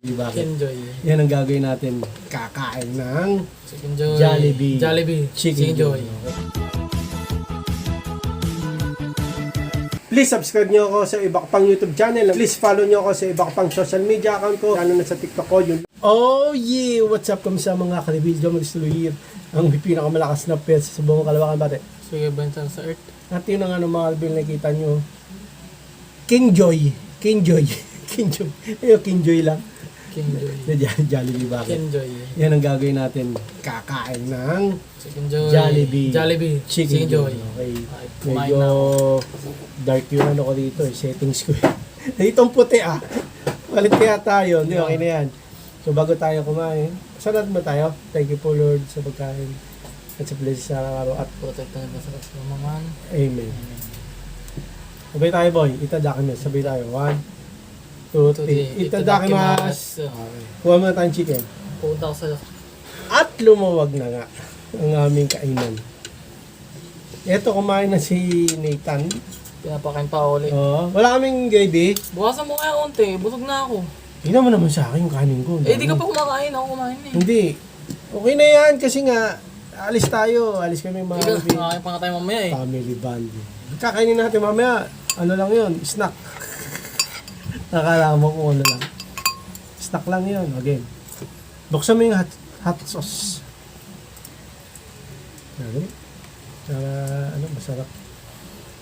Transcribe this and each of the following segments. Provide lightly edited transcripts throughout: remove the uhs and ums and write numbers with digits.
Bakit? Enjoy. Yan ang gagawin natin. Kakain ng Chicken Joy. Jollibee. Chicken Joy. Please subscribe nyo ako sa iba ko pang YouTube channel. Please follow nyo ako sa iba ko pang social media account ko. Lalo na sa TikTok ko. Yun. Oh yeah! What's up kami sa mga kalibidyo mag-isluhir. Ang pinakamalakas na pets sa buong Kalawakan Bate. Sige, benta sa Earth. At yun ang mga kalibidyo nakikita nyo. King Joy. King Joy. King Joy. Ayun, King Joy lang. King Joy. Jollibee bakit? King Joy. Yan ang gagawin natin. Kakain ng Chicken Joy. Jollibee. Chicken Joy. Okay. Ay, kumain Medyo na ako. dark yung ano ko dito. Settings ko. Itong puti Palit kaya tayo. Hindi, okay na yan. So bago tayo kumain, sanad mo tayo. Thank you po Lord sa pagkain. At sa blessings sa araw at Protect tayo sa kasamahan. Amen. Sabay tayo boy. Itadakimasu. Sabay tayo. 1, 2, 3. Itadakimasu. Okay. Kuha muna tayong chicken. Punta ko sa'yo. At lumawag na nga ang aming kainan. Eto, kumain na si Nathan. Pinapakain pa ulit. Wala kaming gravy. Bukasan mo kaya konti. Busog na ako. Tingnan mo naman sa akin yung kanin ko. Eh, di ka pa kumakain. Ako kumain eh. Hindi. Okay na yan kasi nga, alis tayo. Alis kami mga Ikaw, kumakain pa nga tayo mamaya eh. family bonding. Kakainin natin mamaya. Ano lang yun? Snack. Nakala mo kung ano lang. Snack lang yun. Again. Buksan mo yung hot sauce. Okay. Ano, masarap.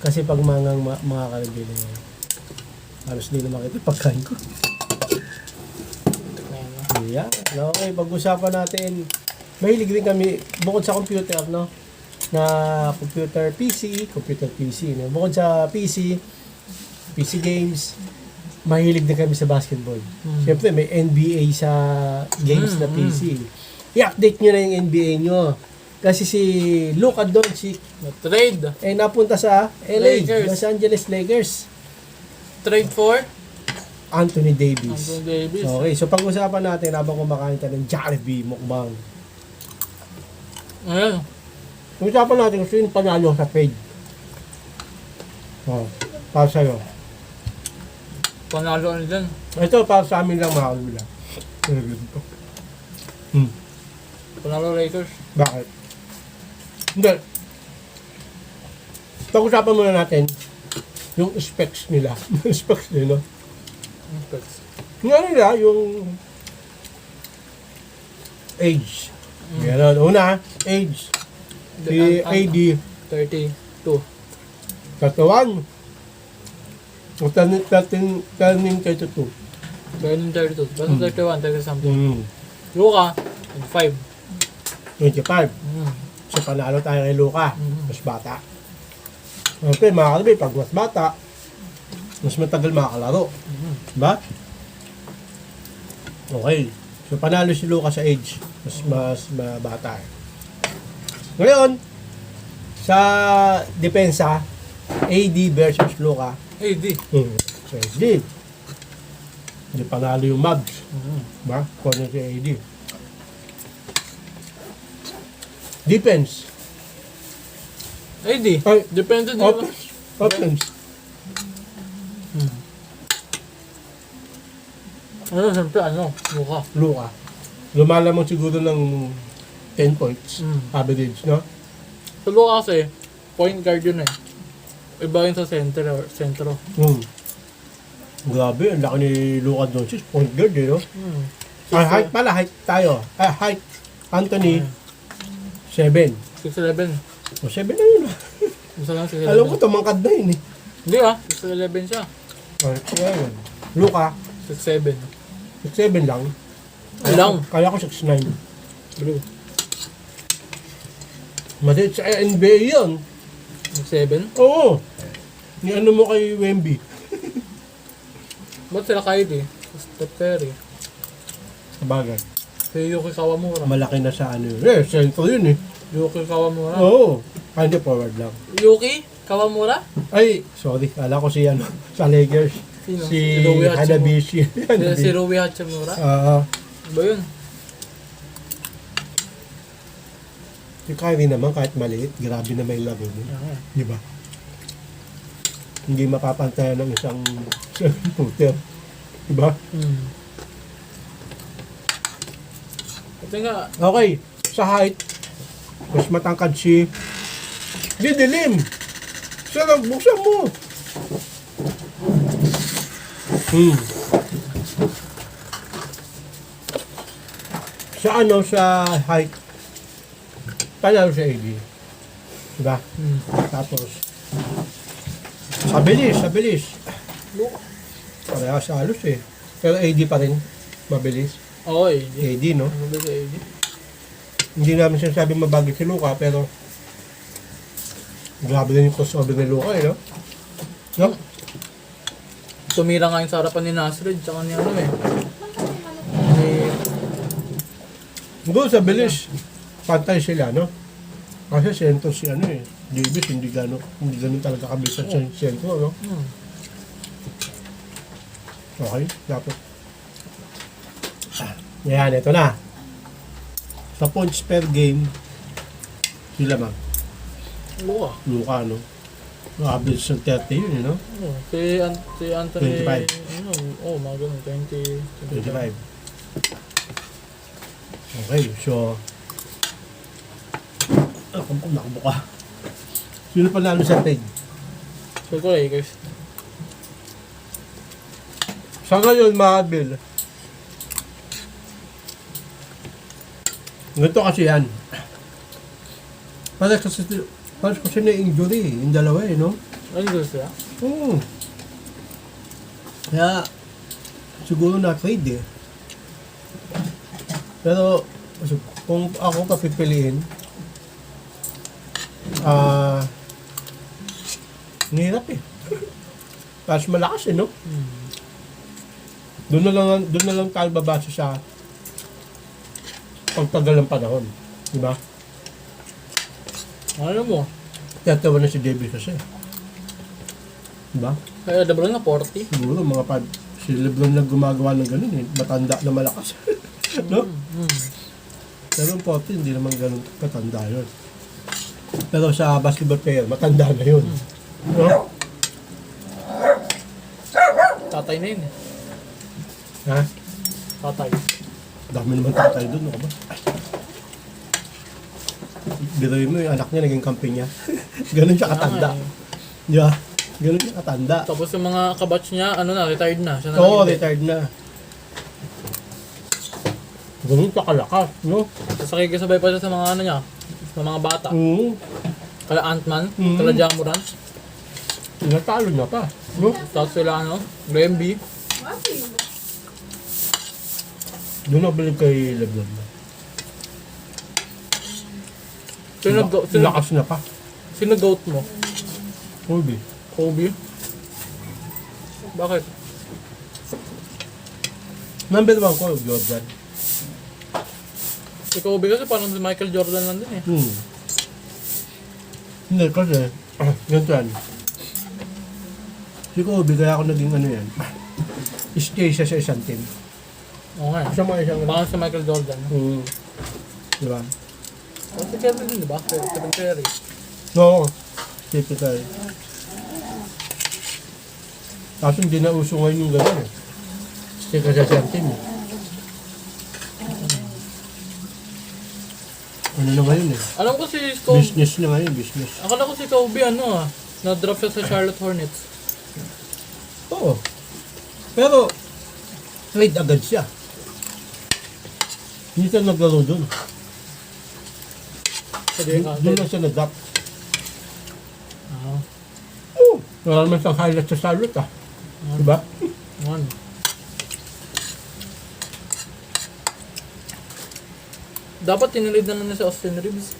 Kasi pag mga kalibili, halos di na makita pagkain ko. Yeah. Okay, pag-usapan natin. Mahilig din kami, bukod sa computer, no? Na computer PC, no? Bukod sa PC games, mahilig din kami sa basketball. Siyempre, may NBA sa games na PC. I-update nyo na yung NBA nyo. Kasi si Luka Doncic Na-trade. napunta sa LA, Lakers. Los Angeles Lakers. Trade for Anthony Davis. Anthony Davis. Okay, so pag-usapan natin habang kumakain tayo ng Jollibee mukbang. Ayun. Pag-usapan natin kung sino panalo sa trade. Para sa'yo. Panalo ano dyan. Ito para sa amin lang mga kalula. Panalo Lakers. Bakit? Hindi. Pag-usapan muna natin yung specs nila. Specs nila. Nga nila, yung age. Yan, una, age. Si AD, 32. katawan. Tanin kayo to 2. Ganun 32. Basta 31, 30 something. Luka, 25. 25. So, panalo tayo kay Luka. Mas bata. Okay, mga kalabay, pag mas bata, mas matagal makakalaro. Diba? Okay. So, panalo si Luka sa age. Mas bata. Ngayon, sa depensa, AD versus Luka. AD. So, AD. Hindi panalo yung Mavs. Diba? Kung ano si AD. Defense. AD. Ay, Depende din. offense. Ano, siyempre, Luka. Luka. Lumalamang siguro ng 10 points. Average, no? Sa Luka kasi, point guard yun eh. Iba yun sa sentro. Grabe, ang laki ni Luka Doncic. Point guard, no? Height pala, height tayo. Height. Anthony, 7. 6'11". O, 7 na yun. Gusto lang 6'11". Alam ko, tumangkad na yun eh. Hindi 6'11" siya. Alright, Luka, 6'7". 6'7 lang. Lang. Kaya ko 6'9. Blue. Maliit sa NBA yun. 6'7"? Oo. Ni ano mo kay Wemby. Ba't sila Kyrie? Steph Curry. Sabagay. Si Yuki Kawamura. Malaki na sa ano yun. Center yun eh. Yuki Kawamura. Oo. Hindi, forward lang. Yuki Kawamura? Ay, sorry. Kala ko si ano, sa Lakers. Sino? Si Rui Hachimura. Hanabishi. Si Rui Hachimura? Ba yun? Si Kyrie naman, kahit maliit, grabe na may laro niya. Di ba? Hindi mapapantayan ng isang shooter. Di ba? Kasi nga, Okay, sa height, mas matangkad si didilim. Sarap, buksan mo. Sa ano, sa height, panalo sa AD. Diba? Tapos, sa bilis. Parehas halos eh. Pero AD pa rin, mabilis. oo eh. AD, no? Ano ba sa AD? Hindi namin sinasabi mabagay si Luka, pero grabe din yung crossover ni Luka, eh, no? No? Tumira nga yung sa harapan ni Nasrid, tsaka ni ano eh. Ni... Doon sa bilis, pantay sila, no? Kasi sentro si ano eh. Davis, hindi ganun talaga kabilis sa sentro, no? Okay, dapat. Yan, ito na. Sa points per game, sila man. Luka. Luka, no? Nakabilis ng 30 yun, no? Si Anthony... 25. Ano, mga ganun, 20... 25. Okay, so... Nakabuka. Sino panalo sa peg? So ko Lakers. Sa ngayon, mga Bill, ganito kasi yan. Parang kasi na-injury, yung dalawa eh, no? Ano gusto siya? Oo. Kaya, siguro na-trade eh. Pero, kung ako papipiliin, hirap eh. Tapos malakas eh, no? Doon na lang tayo babasa sa pagtagal ng panahon. Diba? Ano mo? Tatawa na si Davis kasi. Diba? Kaya Lebron na 40. Siguro mga si Lebron lang gumagawa ng ganun eh. Matanda na malakas. No? Pero ang 40, hindi naman ganun katanda yun. Pero sa basketball player, matanda na yun. No? Tatay na yun eh. Ha? Tatay. Dami naman tatay doon, no ba? Biruin mo yung anak niya, naging kampi niya. Ganun siya katanda. Ah, eh. Di ba? Ganun siya katanda. Tapos yung mga kabatch niya, retired na. Siya na Oo, naging- retired na. Ganun siya kalakas, no? Tapos nakikisabay pa siya sa mga niya, sa mga bata. Kala Ant-Man, kala Jamoran. Natalo na pa, no? Tapos sila Graham B. Doon na balik kay Lebron. Lakas na pa. Sino goat mo? Kobe. Kobe? Bakit? Number 1 ko, Jordan. Si Kobe kasi parang si Michael Jordan lang din eh. Hindi, kasi, ganito yan. Si Kobe, kaya ako naging ano yan. Stay siya sa isang team. Okay. Isang mga isang Parang si Michael Jordan. Diba? O si Kevin din, di ba? Kevin Curry. Oo. Typical. Kaso hindi na uso ngayon yung gano'n eh. Stay ka sa isang team eh. Ano na ngayon eh? Alam ko si Kobe, Business na ngayon, business. akala ko si Kobe na-drop siya sa Charlotte Hornets. Oo. Pero, trade agad siya. Hindi siya naglaro doon. Sabi Doon lang siya nag-drop. Ah, Oo. Wala naman siyang highlight sa Charlotte ah. Diba? man. Dapat tinilid na lang si Austin Reeves.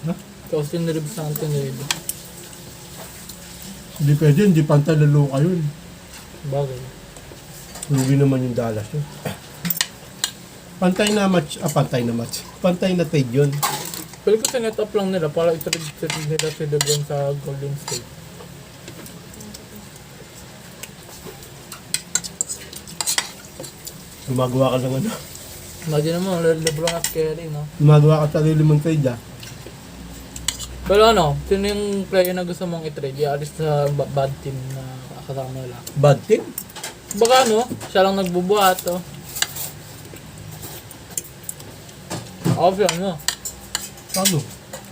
Ha? Si Austin Reeves na ang tinilid. Hindi pwede, hindi pantay na Luka yun. Bagay. Lugi naman yung Dallas yun. Pantay na match. Pantay na trade yun. Pero ko sinet up lang nila para i-trade nila si LeBron sa Golden State. Gumagawa ka ng ano. Imagine mo, LeBron at Curry, no? Gumagawa ka sarili mong trade ah. Pero sino yung player na gusto mong i-trade? I-alis sa bad team na kasama nila. Bad team? Baka siya lang nagbubuhat, Ako si ano, Paano?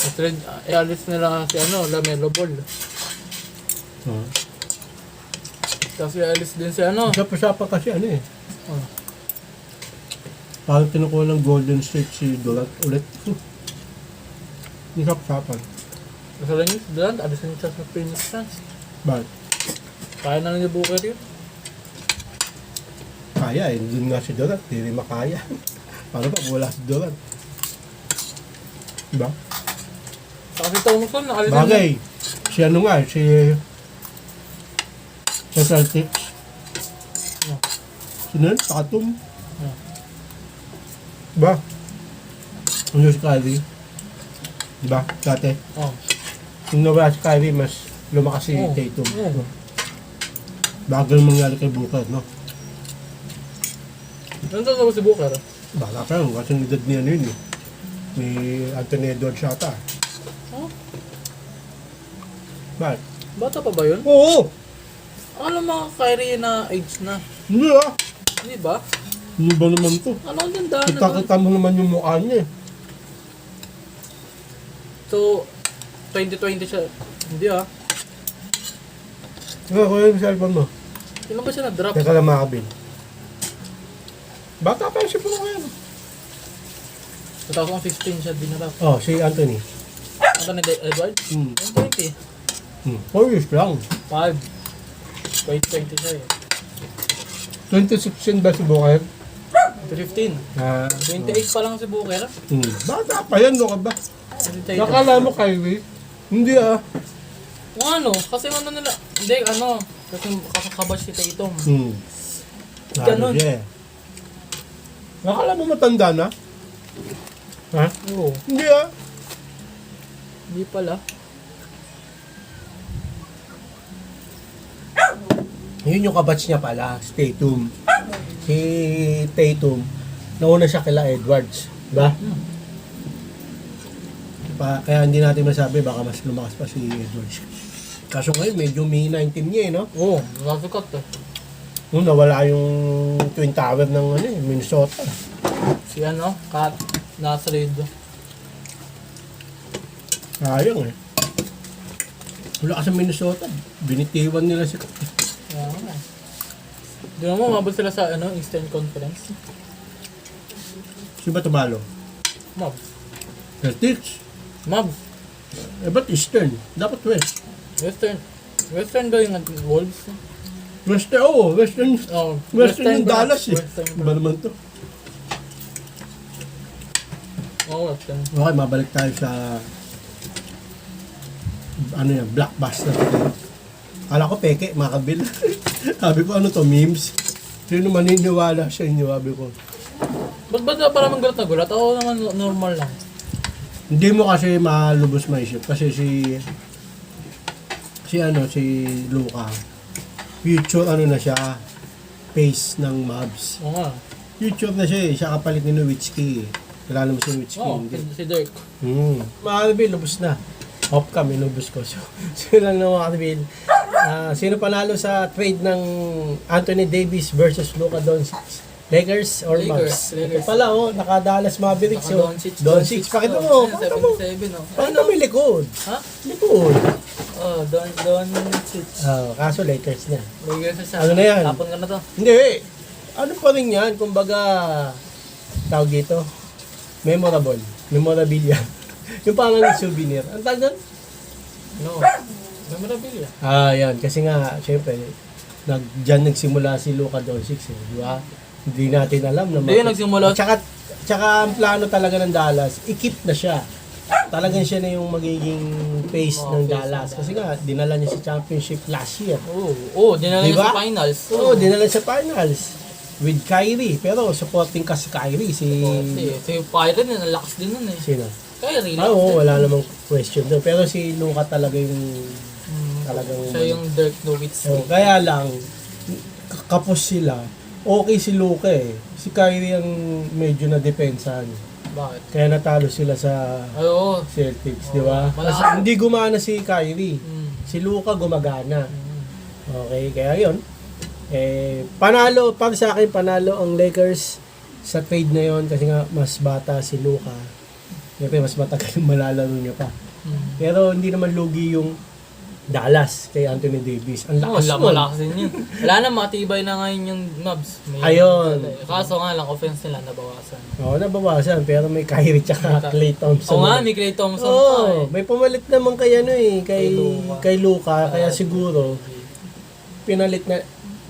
i-trade, i-alis nila si ano, Lamelo Ball. Ah. Tapos i-alis din si ano. Usap-usapan kasi ano eh. Oh. Parang tinukuha ng Golden State si Durant ulit. Usap-usapan. Gusto lang yun, si Durant, alisin siya sa Phoenix Suns. Bakit? Kaya na lang ni Booker yun. Kaya eh. Doon nga si Durant. Hindi rin makaya. Paano pa? Wala si Durant. Diba? Saka si Thompson, alisin Bagay. Si ano nga, si Celtics. Oh. Sino yun? Tatum. Oh. Diba? Ano si Kyrie? Diba? Dati. Oh. Nung nawala si Kyrie, mas lumakas si Oh. Tatum. Oh. Bago nang mangyari kay Booker, no? Nandun ako si Booker. Bala pa yun, kasi edad niya ano yun eh. Ni Anthony Edwards yata. Oh. Bakit? Bata pa ba yun? Oo! Ano mga Kyrie na age na? Hindi ah! Hindi ba? Ano ba naman to? Ano ang ganda na ba? Kita-kita mo naman yung mukha niya eh. So, 2020 siya. Hindi ah. Nga, kuya yung cellphone mo. Kailan ba siya na-drop? Teka lang makabin. Bata pa yung cellphone ko yan. 2015 siya dinarap. Oh, si Anthony. Ano ni Edward? Hmm. 2020. 4 years lang. 5. 2020 siya eh. 2016 ba si Booker? 2015. Ah, 28 pa lang si Booker. Bata pa yan, no ka ba? Nakala mo Kyrie? Hindi ah. Kung ano, kasi ano nila, hindi ano, kasi kakakabash si Tatum. Ano Ganun. siya eh. Nakala mo matanda na? Ha? Oo, Hindi ah. hindi pala. Yun yung kabatch niya pala, si Tatum. Si Tatum, nauna siya kila Edwards. Diba? Kaya hindi natin masabi, baka mas lumakas pa si Edwards. Kaso ngayon, medyo mahina yung team niya eh, no? Oo, nasukat eh. Nung nawala yung Twin Tower ng ano, eh, Minnesota. Si ano, Kat, Nasrid. Sayang eh. Wala ka sa Minnesota, binitiwan nila si Kaya nga. Di mo mabot sila sa ano, Eastern Conference. Si ba tumalo? Mavs. Celtics. Mavs. Eh ba't Eastern? Dapat West. Western ba yung Wolves? Western, oo. Western. Oh, Western yung ba? Dallas eh. Western Iba naman to. Oo, Western. Okay, mabalik tayo sa ano yan, blockbuster. Kala ko peke, makabil. Sabi ko, ano to, memes? Sino maniniwala sa inyo, sabi ko. Ba't ba parang gulat na gulat? Ako naman normal lang. Hindi mo kasi malubos maisip kasi si Luka, future ano na siya, face ng Mavs. Oo nga. Future na siya eh, siya kapalit ni Nowitzki. Kilala mo si Nowitzki? Oo, Hindi. si Dirk. Makabil, lubos na. Off kami, lubos ko. So lang na Makabil. Sino panalo sa trade ng Anthony Davis versus Luka Doncic? Lakers or Mavs? Ito pala, oh, naka-Dallas Mavericks. Oh. Doncic. Pakita mo. Pakita mo. 77, oh. Pakita mo yung likod. Ha? Likod. Oh, Doncic. Kaso Lakers na. Lakers sa Ano na yan? Tapon ka na to. Hindi. Ano pa rin yan? Kumbaga, tawag dito, memorable. Memorabilia. Yung pangalan ng souvenir. Ang tawag doon? No. Memorabilia. Yan. Kasi nga, syempre, dyan nagsimula si Luka Doncic. Di ba? Hindi natin alam na Hindi, nagsimula. Tsaka ang plano talaga ng Dallas, i-keep na siya. Talagang siya na yung magiging face ng face Dallas. ng Kasi nga, dinala niya sa championship last year. Oo, dinala niya Diba? sa finals. Oo, dinala sa finals. With Kyrie. Pero supporting ka si Kyrie. Si Pyron, nalakas din nun eh. Sino? Kyrie Ah, lang. oo, wala namang question doon. Pero si Luka talaga yung talagang... Siya yung Dirk Nowitzki. Kaya lang, kapos sila. Okay si Luka eh. Si Kyrie ang medyo na-depensahan. Bakit? Kaya natalo sila sa Ay, oo. Celtics, di ba? Wala. Kasi hindi gumana si Kyrie. Si Luka gumagana. Okay, kaya yun. Panalo, para sa akin, panalo ang Lakers sa trade na yon kasi nga mas bata si Luka. Siyempre, mas matagal yung malalaro niya pa. Pero hindi naman lugi yung Dallas kay Anthony Davis. Ang lakas nun. Malakas din yun. Wala na, matibay na ngayon yung Mavs. Ayun. Kaso nga lang, offense nila nabawasan. Oo, nabawasan. Pero may Kyrie tsaka Klay Thompson. Oo nga, may Klay Thompson pa Oo, may pumalit naman kay ano eh, kay Luka. Kaya Ah, siguro, pinalit na,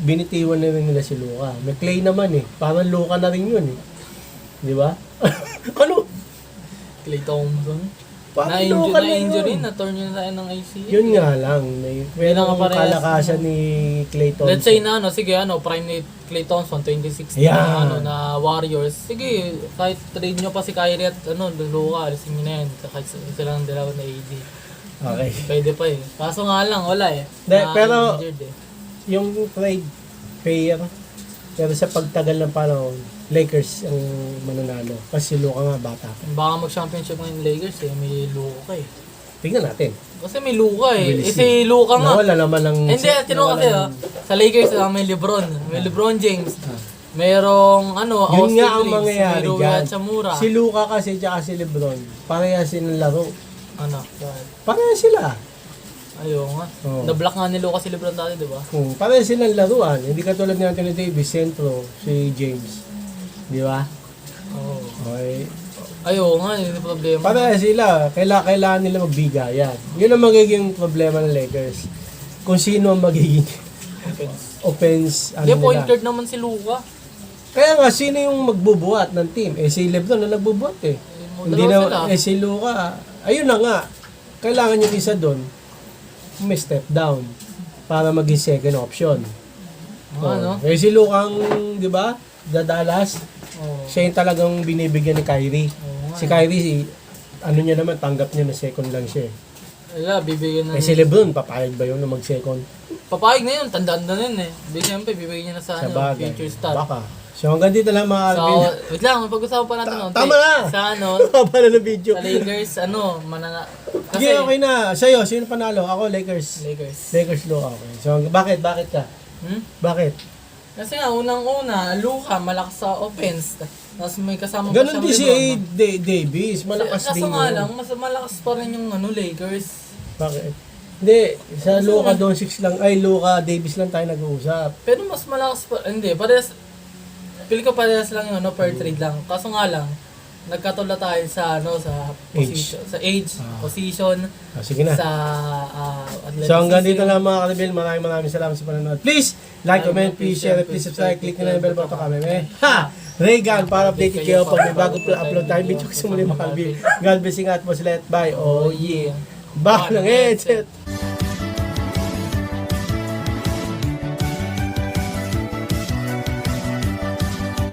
binitiwan na rin nila si Luka. May Klay naman eh. Parang Luka na rin yun eh. Di ba? Ano? Klay Thompson. Parang Luka na Na-injury, yun. na-turn yun na ng ACL. Yun nga lang. May lang ang parehas, kalakasan ni Klay Thompson. Let's say na sige prime ni Klay Thompson 2016 Yeah. na Warriors. Sige, kahit trade nyo pa si Kyrie at Luka, alisin nyo na yan. Kahit sila ng dalawa na AD. Okay. Pwede pa eh. Kaso nga lang, wala eh. Pero- Na-injured eh. Yung trade fair, pero sa pagtagal ng panahon, Lakers ang mananalo. Kasi Luka nga bata pa. Baka mag-championship ngayon Lakers eh, may Luka eh. Tingnan natin. Kasi may Luka eh. Bilis Si Luka nga. Nawala naman ng... Hindi, tinong kasi sa Lakers may LeBron. May LeBron James. Merong Yun Austin nga ang Reeves, mangyayari may Rui dyan. Hachimura. Si Luka kasi tsaka si Lebron, parehas silang laro. Yan. Parehas sila. Ayaw nga. Oo. Na-block nga ni Luka si LeBron dati, di ba? Parehas silang laruan. Hindi katulad ni Anthony Davis, sentro, si James. Di ba? Oo. Okay. Ayaw nga, yun yung problema. Parehas sila. Kailangan nila magbigayan. Yun ang magiging problema ng Lakers. Kung sino ang magiging offense Hindi, point nila. guard naman si Luka. Kaya nga, sino yung magbubuhat ng team? Si Lebron na nagbubuhat eh. Hindi Dalawa na, sila. si Luka, ayun na nga. Kailangan yung isa doon, may step down para maging second option. Ano? Si Luka ang, di ba, Dallas, Oo. siya yung talagang binibigyan ni Kyrie. Oo nga. Si Kyrie, ano niya naman, tanggap niya na second lang siya. Wala, bibigyan na. Si Lebron, papayag ba yun na mag-second? Papayag na yun, tandaan na yun eh. Di siyempre, bibigyan niya na sa, Sa bagay. future star. Baka. So hanggang dito lang mga So, Alvin. wait lang, pag-usapan pa natin. Tama na! Sa Haba na ng video. sa Lakers, manana. Kasi, Sige, okay na. Sa'yo, sino panalo? Ako, Lakers. Lakers. Lakers low, okay. So, bakit ka? Hmm? Bakit? Kasi nga, unang-una, Luka, malakas sa offense. Tapos may kasama pa Ganon siyang din si LeBron. Davis. Malakas Kaso din nga yun. lang, mas malakas pa rin yung Lakers. Bakit? Hindi, sa Luka Doncic lang, Luka Davis lang tayo nag-uusap. Pero mas malakas pa, hindi, parehas, pili ko parehas lang yung per trade lang. Kaso nga lang, nagkatula tayo sa sa position, sa age, position, Sige na. sa athleticism. So hanggang dito lang mga kalibil. Maraming salamat sa panonood. Please, like, comment, please share, please subscribe, click na yung bell button kami. Ha! Regan, para updated kayo pag may bago upload tayong video kasi muli mga kalibil. God bless, ingat po sila at bye. Oh yeah. Bye ng headset.